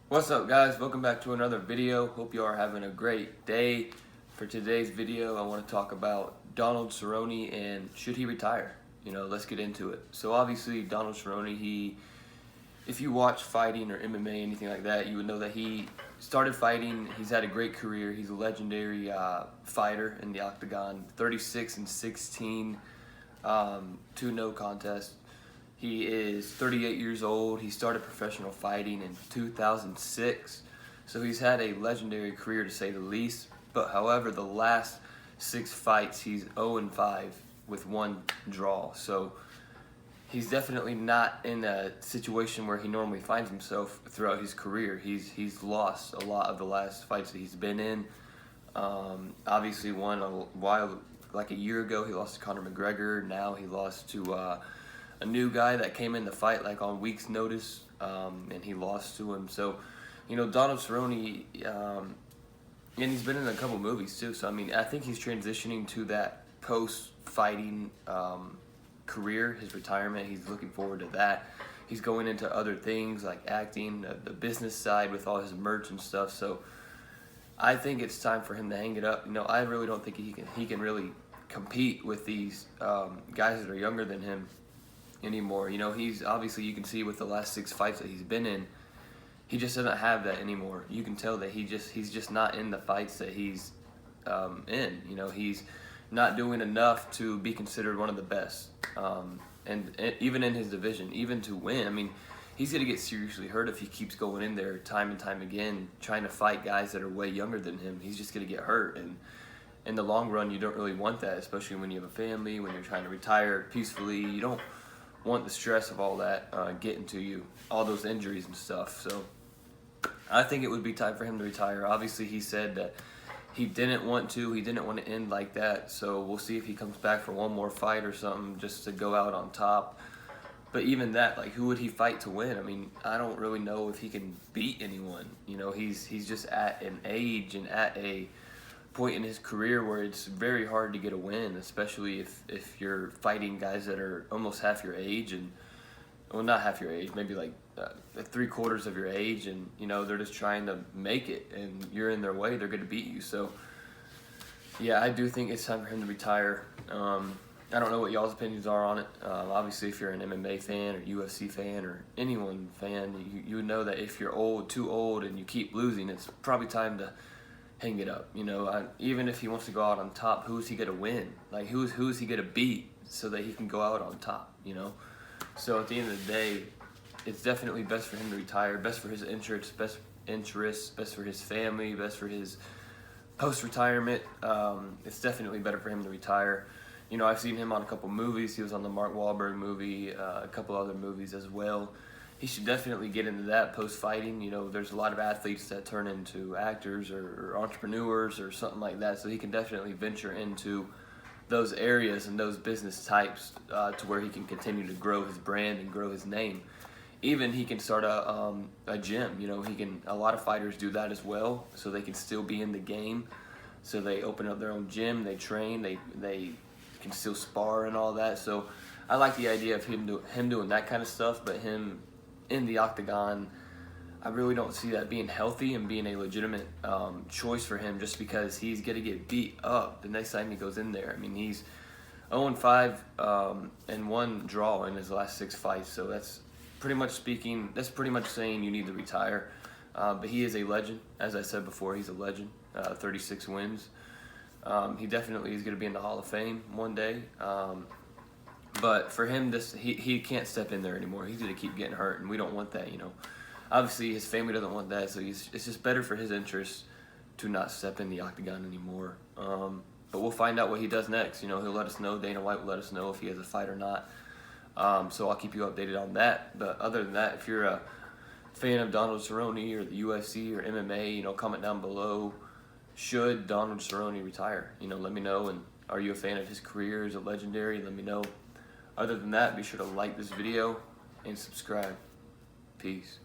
What's up, guys? Welcome back to another video. Hope you are having a great day. For today's video, I want to talk about Donald Cerrone and should he retire? Let's get into it. So obviously Donald Cerrone, if you watch fighting or MMA, anything like that, you would know that he started fighting. He's had a great career. He's a legendary fighter in the octagon. 36-16, 2 no contest. He is 38 years old. He started professional fighting in 2006. So he's had a legendary career, to say the least. But however, the last 6 fights, he's 0-5 with 1 draw. So he's definitely not in a situation where he normally finds himself throughout his career. He's lost a lot of the last fights that he's been in. Obviously won a while, like a year ago, he lost to Conor McGregor. Now he lost to a new guy that came in the fight like on week's notice, and he lost to him. So, Donald Cerrone, and he's been in a couple movies too. So, I think he's transitioning to that post-fighting career, his retirement. He's looking forward to that. He's going into other things like acting, the business side with all his merch and stuff. So, I think it's time for him to hang it up. I really don't think he can really compete with these guys that are younger than him anymore. He's obviously, you can see with the last 6 fights that he's been in, he just doesn't have that anymore. You can tell that he's just not in the fights that he's in. He's not doing enough to be considered one of the best, and even in his division, even to win. He's gonna get seriously hurt if he keeps going in there time and time again trying to fight guys that are way younger than him. He's just gonna get hurt, and in the long run, you don't really want that, especially when you have a family, when you're trying to retire peacefully. You don't want the stress of all that getting to you, all those injuries and stuff. So I think it would be time for him to retire. Obviously, he said that he didn't want to end like that. So we'll see if he comes back for one more fight or something just to go out on top. But even that, like, who would he fight to win? I don't really know if he can beat anyone. He's just at an age and at a point in his career where it's very hard to get a win, especially if you're fighting guys that are almost half your age, and well, not half your age, maybe like 3/4 of your age, and they're just trying to make it, and you're in their way, they're going to beat you. So yeah, I do think it's time for him to retire. I don't know what y'all's opinions are on it. Obviously, if you're an MMA fan or UFC fan or anyone fan, you know that if you're too old and you keep losing, it's probably time to hang it up. Even if he wants to go out on top, who's he gonna win? Like, who's he gonna beat so that he can go out on top? So at the end of the day, it's definitely best for him to retire. Best for his interests, best for his family, best for his post-retirement. It's definitely better for him to retire. I've seen him on a couple movies. He was on the Mark Wahlberg movie, a couple other movies as well. He should definitely get into that post-fighting. There's a lot of athletes that turn into actors or entrepreneurs or something like that, so he can definitely venture into those areas and those business types to where he can continue to grow his brand and grow his name. Even he can start a gym. A lot of fighters do that as well, so they can still be in the game. So they open up their own gym, they train, they can still spar and all that. So I like the idea of him doing that kind of stuff, but him in the octagon, I really don't see that being healthy and being a legitimate choice for him, just because he's going to get beat up the next time he goes in there. He's 0-5 and 1 draw in his last 6 fights, so that's pretty much saying you need to retire. But he is a legend. As I said before, he's a legend. 36 wins. He definitely is going to be in the Hall of Fame one day. But for him, he can't step in there anymore. He's going to keep getting hurt, and we don't want that. Obviously his family doesn't want that, so it's just better for his interests to not step in the octagon anymore. But we'll find out what he does next. He'll let us know. Dana White will let us know if he has a fight or not. So I'll keep you updated on that. But other than that, if you're a fan of Donald Cerrone or the UFC or MMA, comment down below. Should Donald Cerrone retire? Let me know. And are you a fan of his career? Is it legendary? Let me know. Other than that, be sure to like this video and subscribe. Peace.